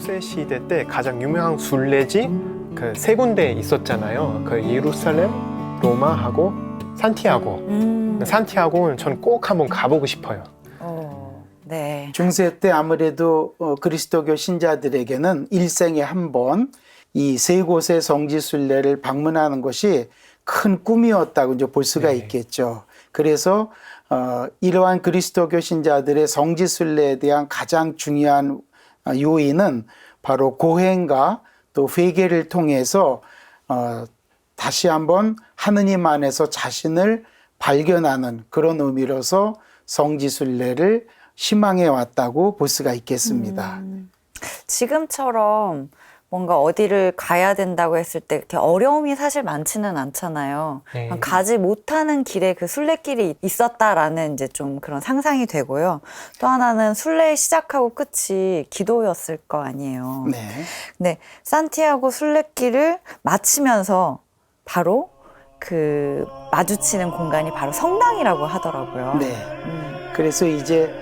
중세 시대 때 가장 유명한 순례지 그 세 군데 있었잖아요. 그 예루살렘, 로마하고 산티아고. 산티아고는 전 꼭 한번 가보고 싶어요. 네. 중세 때 아무래도 그리스도교 신자들에게는 일생에 한 번 이 세 곳의 성지 순례를 방문하는 것이 큰 꿈이었다고 이제 볼 수가 있겠죠. 그래서 이러한 그리스도교 신자들의 성지 순례에 대한 가장 중요한 요인은 바로 고행과 또 회개를 통해서 다시 한번 하느님 안에서 자신을 발견하는 그런 의미로서 성지 순례를 희망해 왔다고 볼 수가 있겠습니다. 지금처럼 뭔가 어디를 가야 된다고 했을 때 이렇게 어려움이 사실 많지는 않잖아요. 네. 가지 못하는 길에 그 순례길이 있었다라는 이제 좀 그런 상상이 되고요. 또 하나는 순례 시작하고 끝이 기도였을 거 아니에요. 네. 근데 산티아고 순례길을 마치면서 바로 그 마주치는 공간이 바로 성당이라고 하더라고요. 네. 그래서 이제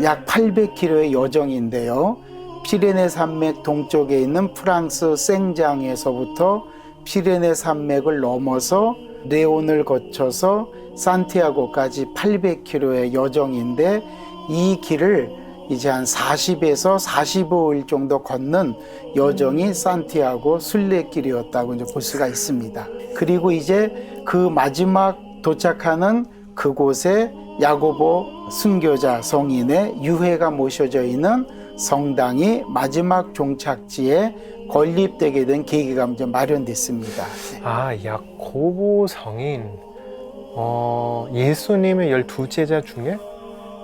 약 800km의 여정인데요. 피레네 산맥 동쪽에 있는 프랑스 생장에서부터 피레네 산맥을 넘어서 레온을 거쳐서 산티아고까지 800km의 여정인데 이 길을 이제 한 40에서 45일 정도 걷는 여정이 산티아고 순례길이었다고 이제 볼 수가 있습니다. 그리고 이제 그 마지막 도착하는 그곳에 야고보 순교자 성인의 유해가 모셔져 있는 성당이 마지막 종착지에 건립되게 된 계기가 이제 마련됐습니다. 아, 야고보 성인. 예수님의 12제자 중에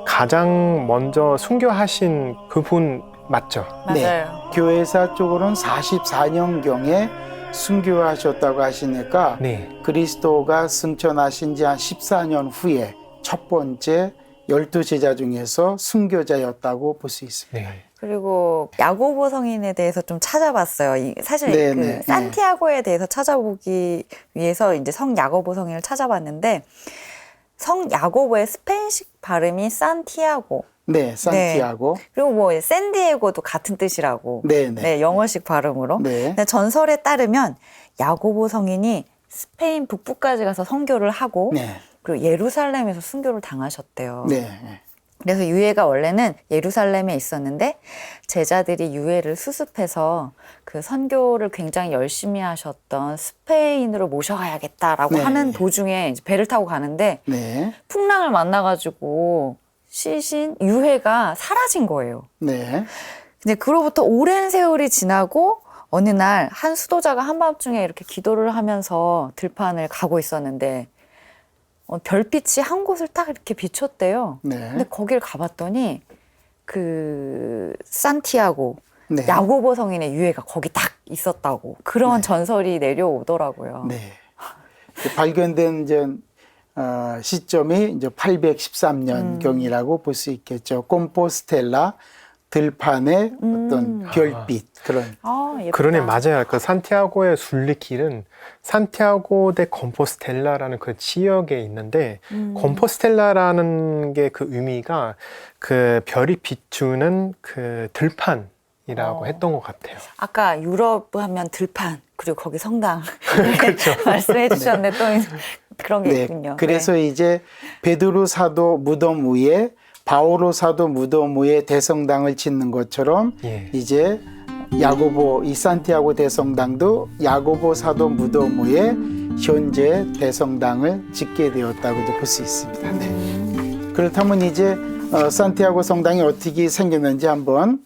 가장 먼저 순교하신 그분 맞죠? 맞아요. 네. 교회사 쪽으로는 44년경에 순교하셨다고 하시니까 네. 그리스도가 승천하신 지 한 14년 후에 첫 번째 12제자 중에서 순교자였다고 볼 수 있습니다. 네. 그리고 야고보 성인에 대해서 좀 찾아봤어요. 사실 네, 그 네, 산티아고에 대해서 찾아보기 위해서 이제 성 야고보 성인을 찾아봤는데 성 야고보의 스페인식 발음이 산티아고. 네, 산티아고. 네. 그리고 뭐 샌디에고도 같은 뜻이라고. 네, 네. 네, 영어식 발음으로. 네. 근데 전설에 따르면 야고보 성인이 스페인 북부까지 가서 선교를 하고 네. 그리고 예루살렘에서 순교를 당하셨대요. 네. 그래서 유해가 원래는 예루살렘에 있었는데 제자들이 유해를 수습해서 그 선교를 굉장히 열심히 하셨던 스페인으로 모셔가야겠다라고 네. 하는 도중에 이제 배를 타고 가는데 네. 풍랑을 만나가지고 시신 유해가 사라진 거예요. 네. 근데 그로부터 오랜 세월이 지나고 어느 날 한 수도자가 한밤중에 이렇게 기도를 하면서 들판을 가고 있었는데 별빛이 한 곳을 딱 이렇게 비췄대요. 네. 근데 거길 가봤더니 그 산티아고 네. 야고보 성인의 유해가 거기 딱 있었다고 그런 네. 전설이 내려오더라고요. 네. 발견된 이제 시점이 이제 813년 경이라고 볼 수 있겠죠. 콤포스텔라 들판의 어떤 별빛 그런. 아, 예쁘다. 그러네, 맞아요. 그 산티아고의 순례길은 산티아고 데 콤포스텔라라는 그 지역에 있는데 콤포스텔라라는 게 그 의미가 그 별이 비추는 그 들판이라고 했던 것 같아요. 아까 유럽 하면 들판 그리고 거기 성당 말씀해 주셨는데 또 그런 게 네. 있군요. 그래서 이제 베드로 사도 무덤 위에 바오로 사도 무덤 위에 대성당을 짓는 것처럼 예. 이제 야고보 이 산티아고 대성당도 야고보 사도 무덤 위에 현재 대성당을 짓게 되었다고 볼 수 있습니다. 네. 그렇다면 이제 산티아고 성당이 어떻게 생겼는지 한번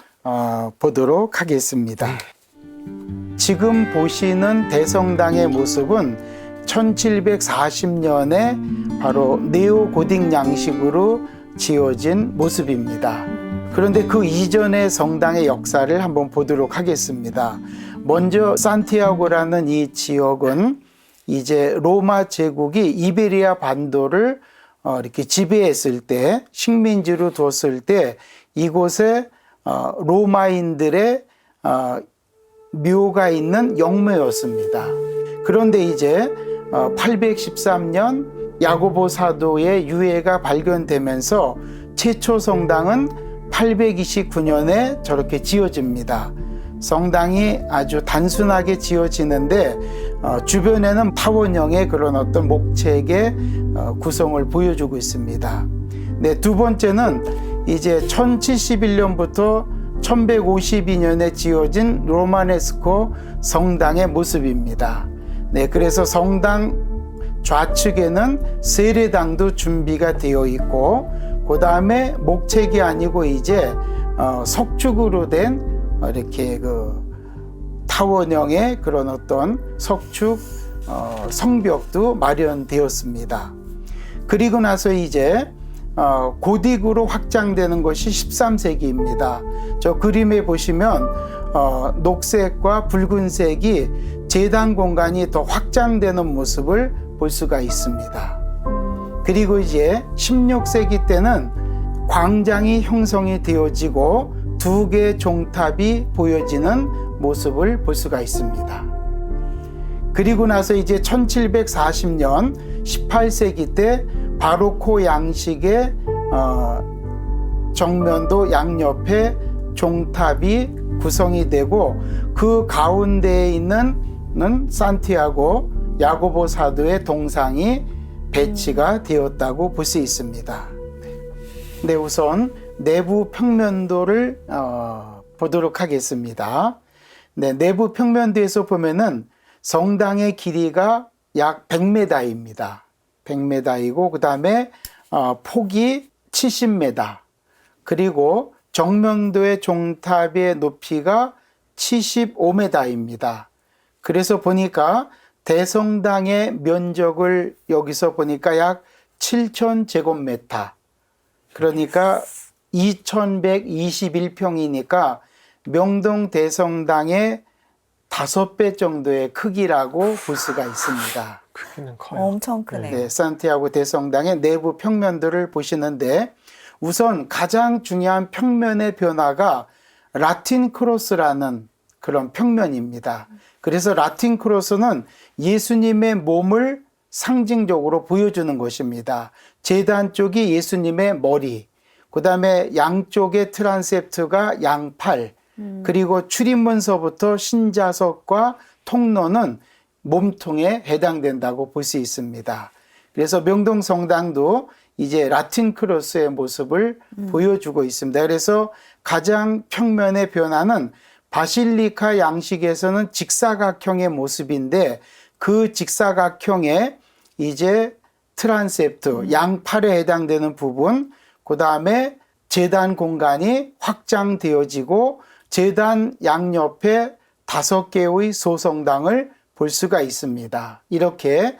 보도록 하겠습니다. 지금 보시는 대성당의 모습은 1740년에 바로 네오고딕 양식으로 지어진 모습입니다. 그런데 그 이전의 성당의 역사를 한번 보도록 하겠습니다. 먼저 산티아고라는 이 지역은 이제 로마 제국이 이베리아 반도를 이렇게 지배했을 때, 식민지로 뒀을 때 이곳에 로마인들의 묘가 있는 영묘였습니다. 그런데 이제 813년 야고보 사도의 유해가 발견되면서 최초 성당은 829년에 저렇게 지어집니다. 성당이 아주 단순하게 지어지는데 주변에는 타원형의 그런 어떤 목책의 구성을 보여주고 있습니다. 네, 두 번째는 이제 1071년부터 1152년에 지어진 로마네스코 성당의 모습입니다. 네, 그래서 성당 좌측에는 세례당도 준비가 되어 있고, 그 다음에 목책이 아니고 이제 석축으로 된 이렇게 그 타원형의 그런 어떤 석축 성벽도 마련되었습니다. 그리고 나서 이제 고딕으로 확장되는 것이 13세기입니다. 저 그림에 보시면 녹색과 붉은색이 제단 공간이 더 확장되는 모습을 볼 수가 있습니다. 그리고 이제 16세기 때는 광장이 형성이 되어지고 두 개의 종탑이 보여지는 모습을 볼 수가 있습니다. 그리고 나서 이제 1740년 18세기 때 바로코 양식의 정면도 양옆에 종탑이 구성이 되고, 그 가운데에 있는 산티아고 야고보 사도의 동상이 배치가 되었다고 볼 수 있습니다. 네, 우선 내부 평면도를 보도록 하겠습니다. 네, 내부 평면도에서 보면은 성당의 길이가 약 100m입니다. 100m이고, 그 다음에 폭이 70m, 그리고 정면도의 종탑의 높이가 75m입니다. 그래서 보니까 대성당의 면적을 여기서 보니까 약 7,000제곱미터, 그러니까 2,121평이니까 명동 대성당의 5배 정도의 크기라고 볼 수가 있습니다. 크기는 커요. 엄청 크네. 네, 산티아고 대성당의 내부 평면도를 보시는데, 우선 가장 중요한 평면의 변화가 라틴 크로스라는 그런 평면입니다. 그래서 라틴 크로스는 예수님의 몸을 상징적으로 보여주는 것입니다. 제단 쪽이 예수님의 머리, 그 다음에 양쪽의 트란셉트가 양팔, 그리고 출입문서부터 신자석과 통로는 몸통에 해당된다고 볼 수 있습니다. 그래서 명동 성당도 이제 라틴 크로스의 모습을 보여주고 있습니다. 그래서 가장 평면의 변화는 바실리카 양식에서는 직사각형의 모습인데, 그 직사각형에 이제 트란셉트, 양팔에 해당되는 부분, 그 다음에 제단 공간이 확장되어지고 제단 양옆에 5개의 소성당을 볼 수가 있습니다. 이렇게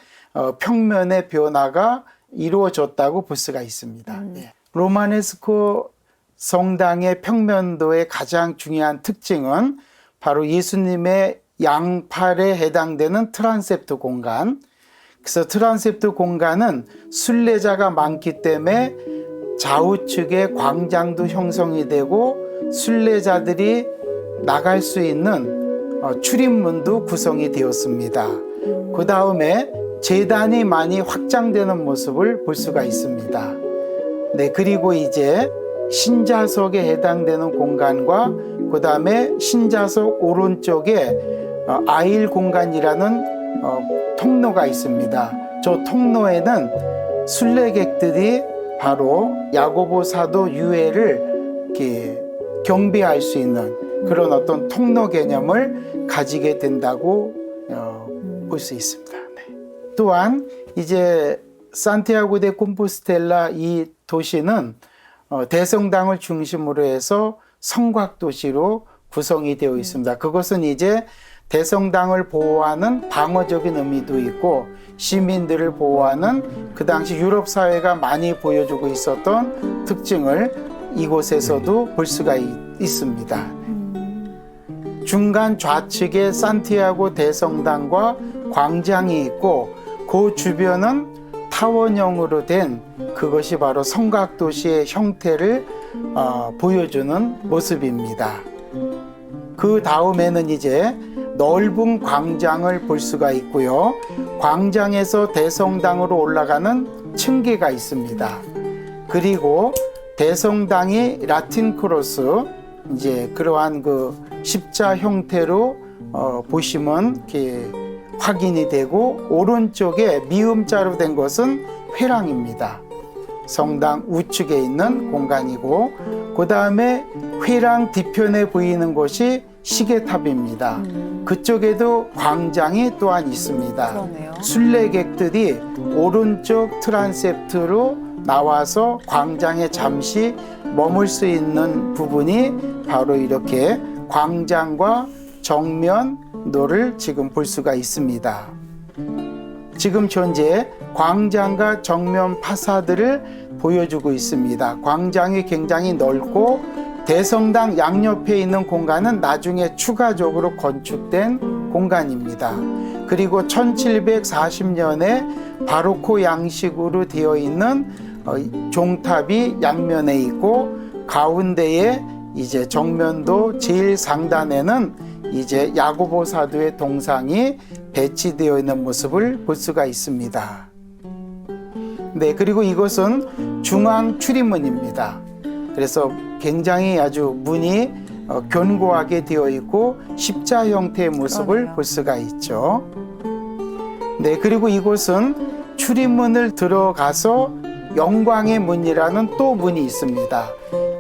평면의 변화가 이루어졌다고 볼 수가 있습니다. 네. 로마네스코 성당의 평면도의 가장 중요한 특징은 바로 예수님의 양팔에 해당되는 트란셉트 공간. 그래서 트란셉트 공간은 순례자가 많기 때문에 좌우측에 광장도 형성이 되고 순례자들이 나갈 수 있는 출입문도 구성이 되었습니다. 그 다음에 제단이 많이 확장되는 모습을 볼 수가 있습니다. 네, 그리고 이제 신자석에 해당되는 공간과 그 다음에 신자석 오른쪽에 아일 공간이라는 통로가 있습니다. 저 통로에는 순례객들이 바로 야고보 사도 유해를 이렇게 경배할 수 있는 그런 어떤 통로 개념을 가지게 된다고 볼 수 있습니다. 네. 또한 이제 산티아고 데 콤포스텔라 이 도시는 대성당을 중심으로 해서 성곽 도시로 구성이 되어 있습니다. 그것은 이제 대성당을 보호하는 방어적인 의미도 있고 시민들을 보호하는 그 당시 유럽 사회가 많이 보여주고 있었던 특징을 이곳에서도 볼 수가 있습니다. 중간 좌측에 산티아고 대성당과 광장이 있고 그 주변은 타원형으로 된 그것이 바로 성곽도시의 형태를 보여주는 모습입니다. 그 다음에는 이제 넓은 광장을 볼 수가 있고요. 광장에서 대성당으로 올라가는 층계가 있습니다. 그리고 대성당이 라틴 크로스, 이제 그러한 그 십자 형태로 보시면 이렇게 확인이 되고, 오른쪽에 미음자로 된 것은 회랑입니다. 성당 우측에 있는 공간이고, 그 다음에 회랑 뒤편에 보이는 것이 시계탑입니다. 그쪽에도 광장이 또한 있습니다. 그러네요. 순례객들이 오른쪽 트란셉트로 나와서 광장에 잠시 머물 수 있는 부분이 바로 이렇게 광장과 정면도를 지금 볼 수가 있습니다. 지금 현재 광장과 정면 파사드를 보여주고 있습니다. 광장이 굉장히 넓고 대성당 양옆에 있는 공간은 나중에 추가적으로 건축된 공간입니다. 그리고 1740년에 바로코 양식으로 되어 있는 종탑이 양면에 있고, 가운데에 이제 정면도 제일 상단에는 이제 야고보 사도의 동상이 배치되어 있는 모습을 볼 수가 있습니다. 네, 그리고 이것은 중앙 출입문입니다. 그래서 굉장히 아주 문이 견고하게 되어 있고 십자 형태의 모습을 그러네요. 볼 수가 있죠. 네, 그리고 이곳은 출입문을 들어가서 영광의 문이라는 또 문이 있습니다.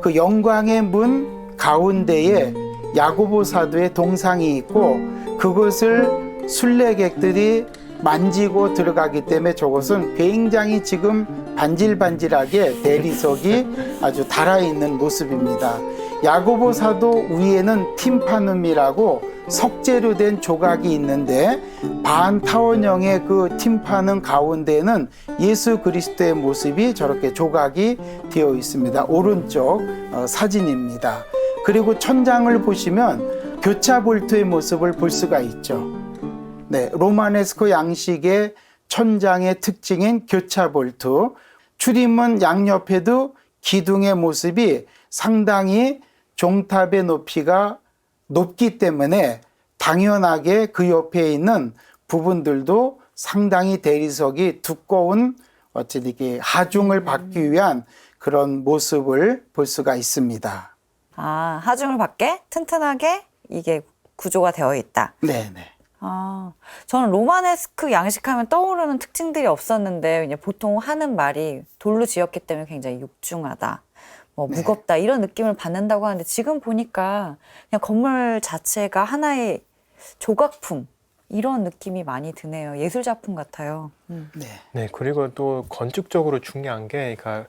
그 영광의 문 가운데에 야고보 사도의 동상이 있고, 그것을 순례객들이 만지고 들어가기 때문에 저것은 굉장히 지금 반질반질하게 대리석이 아주 달아있는 모습입니다. 야고보 사도 위에는 팀파눔이라고 석재로 된 조각이 있는데, 반타원형의 그 팀파눔 가운데는 예수 그리스도의 모습이 저렇게 조각이 되어 있습니다. 오른쪽 사진입니다. 그리고 천장을 보시면 교차볼트의 모습을 볼 수가 있죠. 네, 로마네스코 양식의 천장의 특징인 교차볼트, 출입문 양옆에도 기둥의 모습이 상당히 종탑의 높이가 높기 때문에 당연하게 그 옆에 있는 부분들도 상당히 대리석이 두꺼운 어쨌든 이게 하중을 받기 위한 그런 모습을 볼 수가 있습니다. 아, 하중을 받게 튼튼하게 이게 구조가 되어 있다. 네네. 아, 저는 로마네스크 양식하면 떠오르는 특징들이 없었는데, 그냥 보통 하는 말이 돌로 지었기 때문에 굉장히 육중하다, 뭐 무겁다, 이런 느낌을 받는다고 하는데, 지금 보니까 그냥 건물 자체가 하나의 조각품, 이런 느낌이 많이 드네요. 예술 작품 같아요. 네. 네, 그리고 또 건축적으로 중요한 게, 그러니까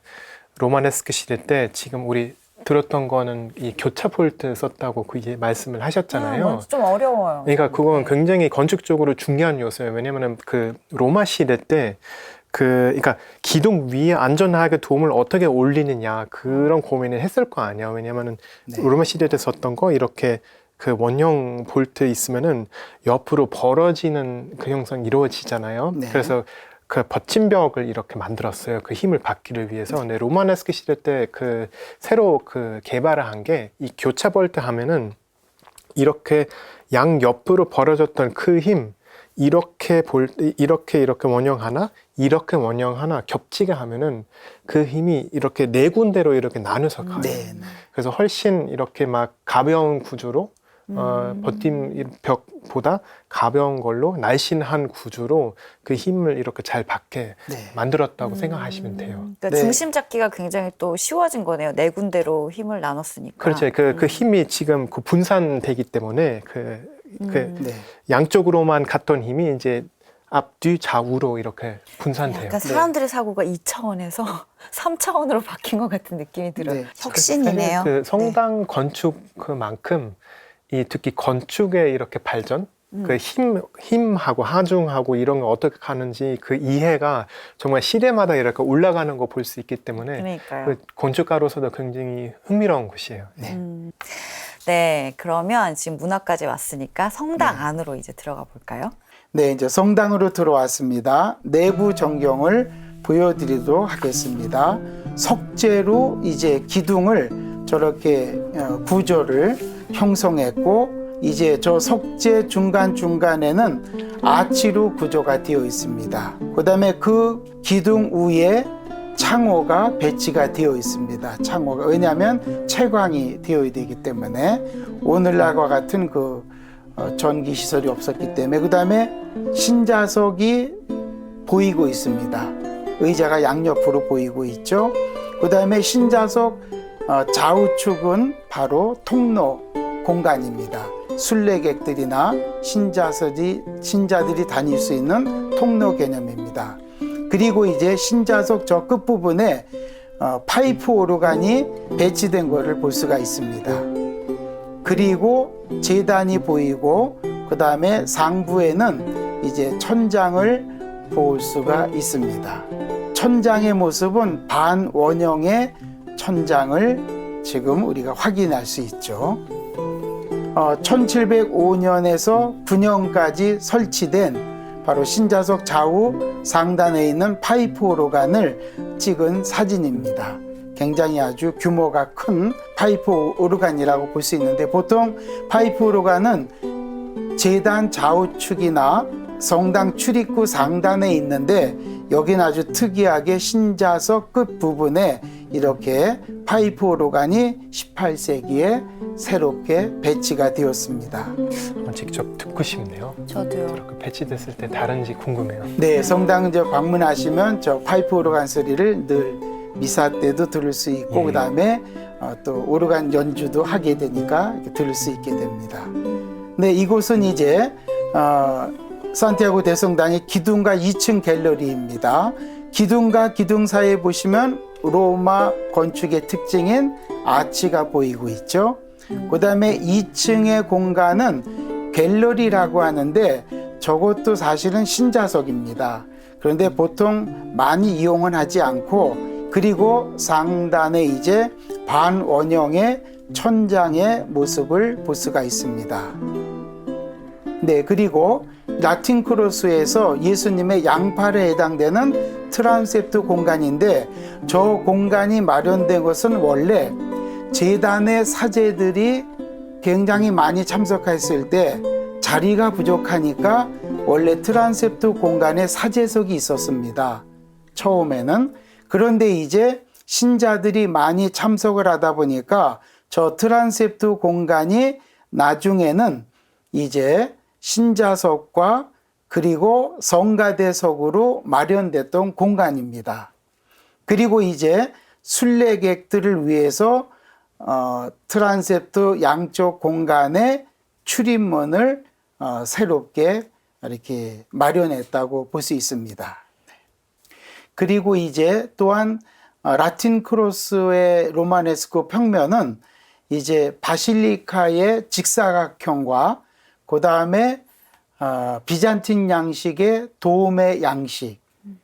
로마네스크 시대 때 지금 우리 들었던 거는 이 교차볼트 썼다고 그 이제 말씀을 하셨잖아요. 좀 어려워요. 그러니까 그건 네. 굉장히 건축적으로 중요한 요소예요. 왜냐면은 그 로마 시대 때 그러니까 기둥 위에 안전하게 돔을 어떻게 올리느냐 그런 고민을 했을 거 아니야. 왜냐면은 네. 로마 시대 때 썼던 거 이렇게 그 원형 볼트 있으면은 옆으로 벌어지는 그 형상이 이루어지잖아요. 네. 그래서 그 버팀벽을 이렇게 만들었어요. 그 힘을 받기를 위해서. 근데 로마네스크 시대 때 그 새로 그 개발을 한 게 이 교차 볼트 하면은 이렇게 양 옆으로 벌어졌던 그 힘 이렇게 이렇게 원형 하나 이렇게 원형 하나 겹치게 하면은 그 힘이 이렇게 네 군데로 이렇게 나눠서 가요. 네. 그래서 훨씬 이렇게 막 가벼운 구조로 버팀벽보다 가벼운 걸로 날씬한 구조로 그 힘을 이렇게 잘 받게 네. 만들었다고 생각하시면 돼요. 그러니까 네. 중심 잡기가 굉장히 또 쉬워진 거네요. 네 군데로 힘을 나눴으니까. 그렇죠. 그 힘이 지금 그 분산되기 때문에 그 네. 양쪽으로만 갔던 힘이 이제 앞, 뒤, 좌우로 이렇게 분산돼요. 약간 사람들의 사고가 2차원에서 3차원으로 바뀐 것 같은 느낌이 들어요. 네. 혁신이네요. 그 성당 건축 그만큼 이 특히 건축의 이렇게 발전, 그 힘하고 하중하고 이런 거 어떻게 가는지 그 이해가 정말 시대마다 이렇게 올라가는 거 볼 수 있기 때문에 그러니까요. 그 건축가로서도 굉장히 흥미로운 곳이에요. 네, 그러면 지금 문화까지 왔으니까 성당 안으로 이제 들어가 볼까요? 네, 이제 성당으로 들어왔습니다. 내부 전경을 보여드리도록 하겠습니다. 석재로 이제 기둥을 저렇게 구조를 형성했고, 이제 저 석재 중간중간에는 아치로 구조가 되어 있습니다. 그 다음에 그 기둥 위에 창호가 배치가 되어 있습니다. 창호가 왜냐하면 채광이 되어야 되기 때문에 오늘날과 같은 그 전기 시설이 없었기 때문에 그 다음에 신자석이 보이고 있습니다. 의자가 양옆으로 보이고 있죠. 그 다음에 신자석 좌우측은 바로 통로 공간입니다. 순례객들이나 신자들이 다닐 수 있는 통로 개념입니다. 그리고 이제 신자석 저 끝부분에 파이프 오르간이 배치된 것을 볼 수가 있습니다. 그리고 제단이 보이고 그 다음에 상부에는 이제 천장을 볼 수가 있습니다. 천장의 모습은 반원형의 천장을 지금 우리가 확인할 수 있죠. 1705년에서 9년까지 설치된 바로 신자석 좌우 상단에 있는 파이프 오르간을 찍은 사진입니다. 굉장히 아주 규모가 큰 파이프 오르간이라고 볼 수 있는데 보통 파이프 오르간은 제단 좌우측이나 성당 출입구 상단에 있는데 여기는 아주 특이하게 신자석 끝부분에 이렇게 파이프 오르간이 18세기에 새롭게 배치가 되었습니다. 직접 듣고 싶네요. 저도요. 저렇게 배치됐을 때 다른지 궁금해요. 네, 성당 방문하시면 저 파이프 오르간 소리를 늘 미사 때도 들을 수 있고 예. 그다음에 또 오르간 연주도 하게 되니까 이렇게 들을 수 있게 됩니다. 네, 이곳은 이제 산티아고 대성당의 기둥과 2층 갤러리입니다. 기둥과 기둥 사이에 보시면 로마 건축의 특징인 아치가 보이고 있죠. 그 다음에 2층의 공간은 갤러리라고 하는데 저것도 사실은 신자석입니다. 그런데 보통 많이 이용은 하지 않고 그리고 상단에 이제 반원형의 천장의 모습을 볼 수가 있습니다. 네, 그리고 라틴 크로스에서 예수님의 양팔에 해당되는 트란셉트 공간인데 저 공간이 마련된 것은 원래 제단의 사제들이 굉장히 많이 참석했을 때 자리가 부족하니까 원래 트란셉트 공간에 사제석이 있었습니다. 처음에는. 그런데 이제 신자들이 많이 참석을 하다 보니까 저 트란셉트 공간이 나중에는 이제 신자석과 그리고 성가대석으로 마련됐던 공간입니다. 그리고 이제 순례객들을 위해서 트란셉트 양쪽 공간에 출입문을 새롭게 이렇게 마련했다고 볼 수 있습니다. 그리고 이제 또한 라틴 크로스의 로마네스코 평면은 이제 바실리카의 직사각형과 그 다음에 비잔틴 양식의 도움의 양식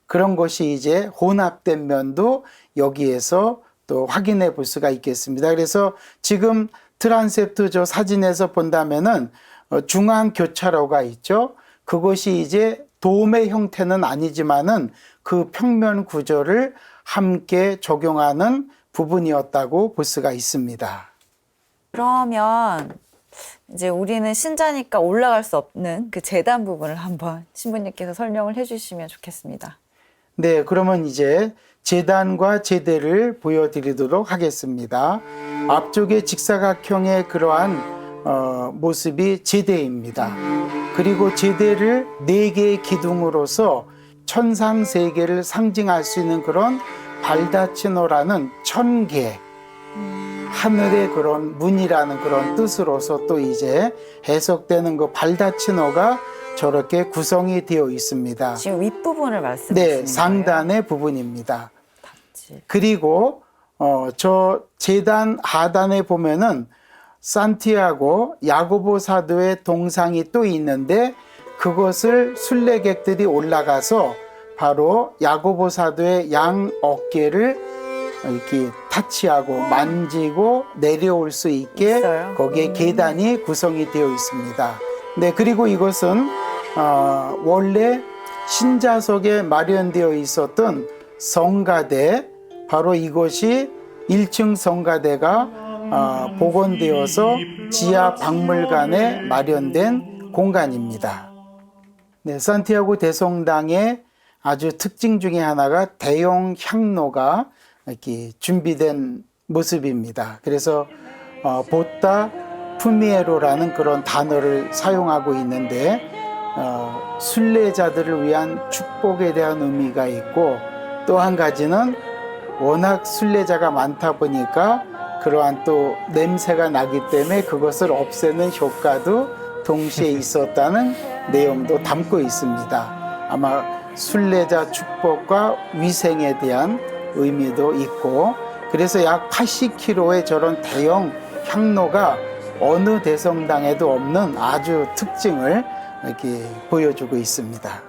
그런 것이 이제 혼합된 면도 여기에서 또 확인해 볼 수가 있겠습니다. 그래서 지금 트란셉트 저 사진에서 본다면은 중앙 교차로가 있죠. 그것이 이제 도움의 형태는 아니지만은 그 평면 구조를 함께 적용하는 부분이었다고 볼 수가 있습니다. 그러면 이제 우리는 신자니까 올라갈 수 없는 그 제단 부분을 한번 신부님께서 설명을 해주시면 좋겠습니다. 네, 그러면 이제 제단과 제대를 보여드리도록 하겠습니다. 앞쪽에 직사각형의 그러한 모습이 제대입니다. 그리고 제대를 4개의 기둥으로서 천상 세계를 상징할 수 있는 그런 발다치노라는 1000개 하늘의 그런 문이라는 그런 뜻으로서 또 이제 해석되는 그 발다치노가 저렇게 구성이 되어 있습니다. 지금 윗부분을 말씀하시는 거예요? 네, 상단의 부분입니다. 답지. 그리고 저 제단 하단에 보면은 산티아고 야고보 사도의 동상이 또 있는데 그것을 순례객들이 올라가서 바로 야고보 사도의 양 어깨를 이렇게 타치하고 만지고 내려올 수 있게 있어요? 거기에 계단이 구성이 되어 있습니다. 네, 그리고 이것은 원래 신자석에 마련되어 있었던 성가대, 바로 이것이 1층 성가대가 복원되어서 지하 박물관에 마련된 공간입니다. 네, 산티아고 대성당의 아주 특징 중에 하나가 대형 향로가 이렇게 준비된 모습입니다. 그래서 보따 푸미에로라는 그런 단어를 사용하고 있는데 순례자들을 위한 축복에 대한 의미가 있고, 또 한 가지는 워낙 순례자가 많다 보니까 그러한 또 냄새가 나기 때문에 그것을 없애는 효과도 동시에 있었다는 내용도 담고 있습니다. 아마 순례자 축복과 위생에 대한 의미도 있고, 그래서 약 80kg의 저런 대형 향로가 어느 대성당에도 없는 아주 특징을 이렇게 보여주고 있습니다.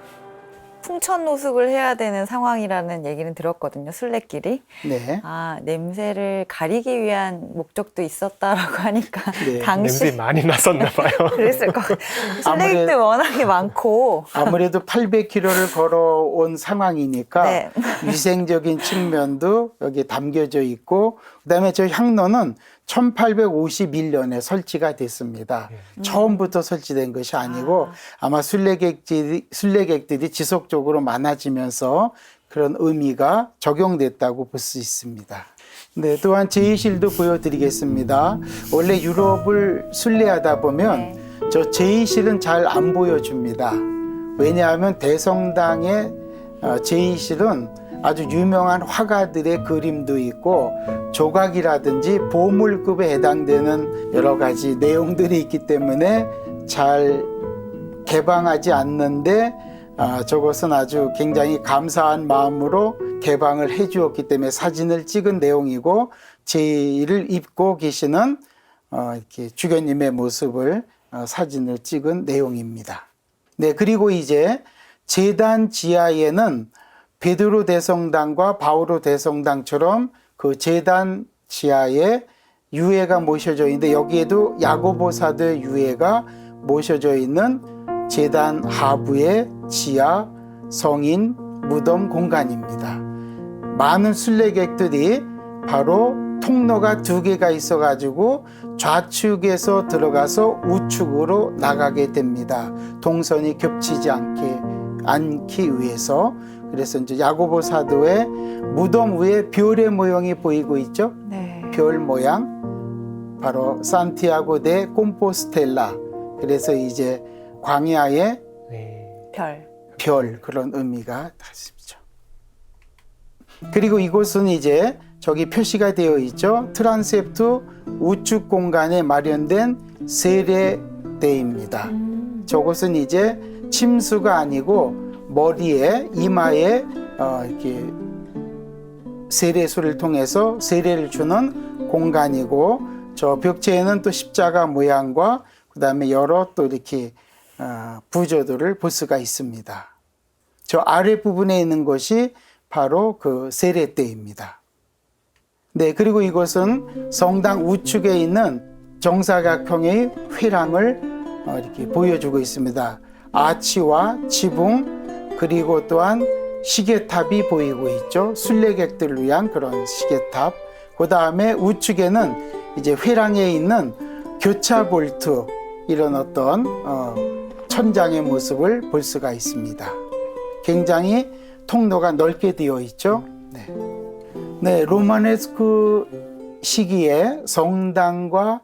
풍천노숙을 해야 되는 상황이라는 얘기는 들었거든요. 순례길이. 네. 아, 냄새를 가리기 위한 목적도 있었다라고 하니까 네, 당시 냄새 많이 났었나 봐요. 그랬을 것 같아요. 순례객들 워낙에 많고. 아무래도 800km를 걸어온 상황이니까 네. 위생적인 측면도 여기 담겨져 있고, 그다음에 저 향로는 1851년에 설치가 됐습니다. 처음부터 설치된 것이 아니고 아마 순례객들이 지속적으로 많아지면서 그런 의미가 적용됐다고 볼 수 있습니다. 네, 또한 제이실도 보여드리겠습니다. 원래 유럽을 순례하다 보면 저 제이실은 잘 안 보여줍니다. 왜냐하면 대성당의 제이실은 아주 유명한 화가들의 그림도 있고 조각이라든지 보물급에 해당되는 여러 가지 내용들이 있기 때문에 잘 개방하지 않는데, 저것은 아주 굉장히 감사한 마음으로 개방을 해 주었기 때문에 사진을 찍은 내용이고, 제의를 입고 계시는 이렇게 주교님의 모습을 사진을 찍은 내용입니다. 네, 그리고 이제 제단 지하에는 베드로 대성당과 바오로 대성당처럼 그 제단 지하에 유해가 모셔져 있는데, 여기에도 야고보 사도의 유해가 모셔져 있는 제단 하부의 지하 성인 무덤 공간입니다. 많은 순례객들이 바로 통로가 2개가 있어가지고 좌측에서 들어가서 우측으로 나가게 됩니다. 동선이 겹치지 않기 위해서. 그래서 이제 야고보 사도의 무덤 위에 별의 모양이 보이고 있죠. 네. 별 모양, 바로 산티아고 데 콤포스텔라. 그래서 이제 광야의 네. 별. 그런 의미가 있죠. 그리고 이곳은 이제 저기 표시가 되어 있죠. 트란세프트 우측 공간에 마련된 세례대입니다. 저것은 이제 침수가 아니고 머리에, 이마에 이렇게 세례수를 통해서 세례를 주는 공간이고, 저 벽체에는 또 십자가 모양과 그다음에 여러 또 이렇게 부조들을 볼 수가 있습니다. 저 아래 부분에 있는 것이 바로 그 세례대입니다. 네, 그리고 이것은 성당 우측에 있는 정사각형의 회랑을 이렇게 보여주고 있습니다. 아치와 지붕, 그리고 또한 시계탑이 보이고 있죠. 순례객들을 위한 그런 시계탑. 그 다음에 우측에는 이제 회랑에 있는 교차 볼트, 이런 어떤 천장의 모습을 볼 수가 있습니다. 굉장히 통로가 넓게 되어 있죠. 네. 네, 로마네스크 시기에 성당과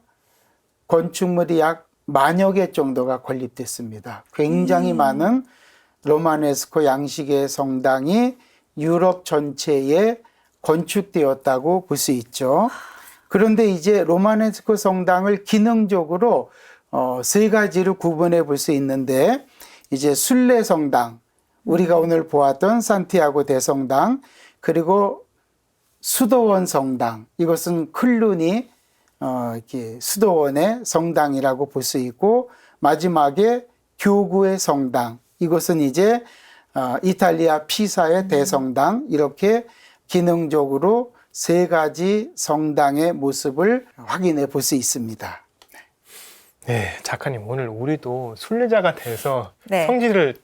건축물이 약 10,000여 개 정도가 건립됐습니다. 굉장히 많은 로마네스코 양식의 성당이 유럽 전체에 건축되었다고 볼 수 있죠. 그런데 이제 로마네스코 성당을 기능적으로 3가지로 구분해 볼 수 있는데, 이제 순례 성당, 우리가 오늘 보았던 산티아고 대성당, 그리고 수도원 성당, 이것은 클루니 이렇게 수도원의 성당이라고 볼 수 있고, 마지막에 교구의 성당, 이것은 이제 이탈리아 피사의 대성당, 이렇게 기능적으로 3가지 성당의 모습을 확인해 볼 수 있습니다. 네, 작가님, 오늘 우리도 순례자가 돼서 네. 성지를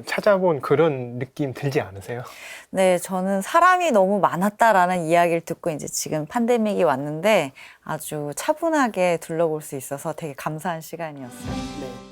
찾아본 그런 느낌 들지 않으세요? 네, 저는 사람이 너무 많았다라는 이야기를 듣고 이제 지금 팬데믹이 왔는데 아주 차분하게 둘러볼 수 있어서 되게 감사한 시간이었어요. 네.